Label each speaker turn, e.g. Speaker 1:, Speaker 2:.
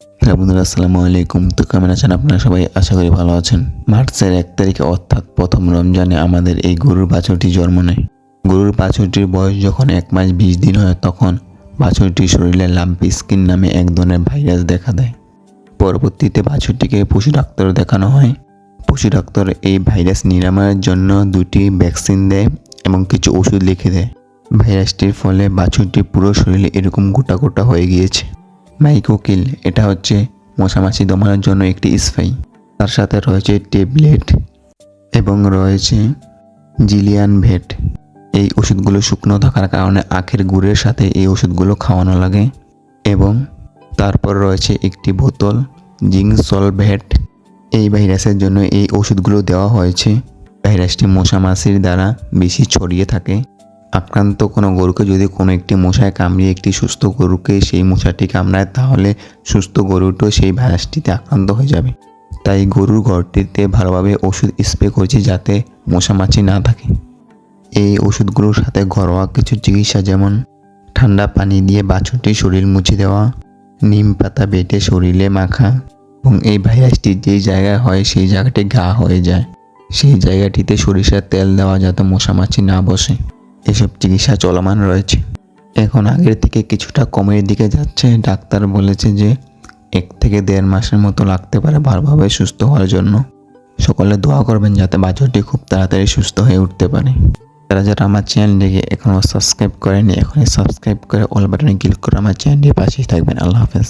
Speaker 1: Hello বন্ধুরা, আসসালামু আলাইকুম। তো কেমন আছেন আপনারা সবাই? আশা করি ভালো আছেন। মার্চের 1 তারিখে অর্থাৎ প্রথম রমজানে আমাদের এই গরুর বাছুরটি জন্ম নেয়। গরুর বাছুরটির বয়স যখন 1 মাস 20 দিন হয় তখন বাছুরটির শরীরে লাম্পি স্কিন নামে এক ধরনের ভাইরাস দেখা দেয়। পরবর্তীতে বাছুরটিকে পশু ডাক্তার দেখানো হয়। পশু ডাক্তার এই ভাইরাস নিরাময়ের জন্য 2টি ভ্যাকসিন দেয় এবং কিছু ওষুধ লিখে দেয়। ভাইরাসটির ফলে বাছুরটির পুরো শরীরে এরকম গোটা গোটা হয়ে গিয়েছে। মাইকোকিল এটা হচ্ছে মশামাছি দমানোর জন্য একটি স্প্রে। তার সাথে রয়েছে ট্যাবলেট এবং রয়েছে জিলিয়ান ভেট। এই ওষুধগুলো শুকনো থাকার কারণে আখের গুড়ের সাথে এই ওষুধগুলো খাওয়ানো লাগে। এবং তারপর রয়েছে একটি বোতল জিঙ্ক সলভেট। এই ভাইরাসের জন্য এই ওষুধগুলো দেওয়া হয়েছে। ভাইরাসটি মশামাছির দ্বারা বেশি ছড়িয়ে থাকে। আক্রান্ত কোনো গরুকে যদি কোনো একটি মশায় কামড়িয়ে একটি সুস্থ গরুকে সেই মশাটি কামড়ায় তাহলে সুস্থ গরুটিও সেই ভাইরাসটিতে আক্রান্ত হয়ে যাবে। তাই গরুর ঘরটিতে ভালোভাবে ওষুধ স্প্রে করছি যাতে মশামাছি না থাকে। এই ওষুধগুলোর সাথে ঘরোয়া কিছু চিকিৎসা যেমন ঠান্ডা পানি দিয়ে বাছুরটির শরীর মুছে দেওয়া, নিম পাতা বেটে শরীরে মাখা এবং এই ভাইরাসটি যেই জায়গায় হয় সেই জায়গাটি ঘা হয়ে যায় সেই জায়গাটিতে সরিষার তেল দেওয়া যাতে মশামাছি না বসে। এসব চিকিৎসা চলমান রয়েছে। এখন আগের থেকে কিছুটা কমের দিকে যাচ্ছে। ডাক্তার বলেছে যে 1 থেকে 1.5 মাসের মতো লাগতে পারে ভালোভাবে সুস্থ হওয়ার জন্য। সকলে দোয়া করবেন যাতে বাছুরটি খুব তাড়াতাড়ি সুস্থ হয়ে উঠতে পারে। যারা আমার চ্যানেলটিকে এখনও সাবস্ক্রাইব করেনি এখনই সাবস্ক্রাইব করে অল বাটনে ক্লিক করে আমার চ্যানেলটির পাশেই থাকবেন। আল্লাহ হাফেজ।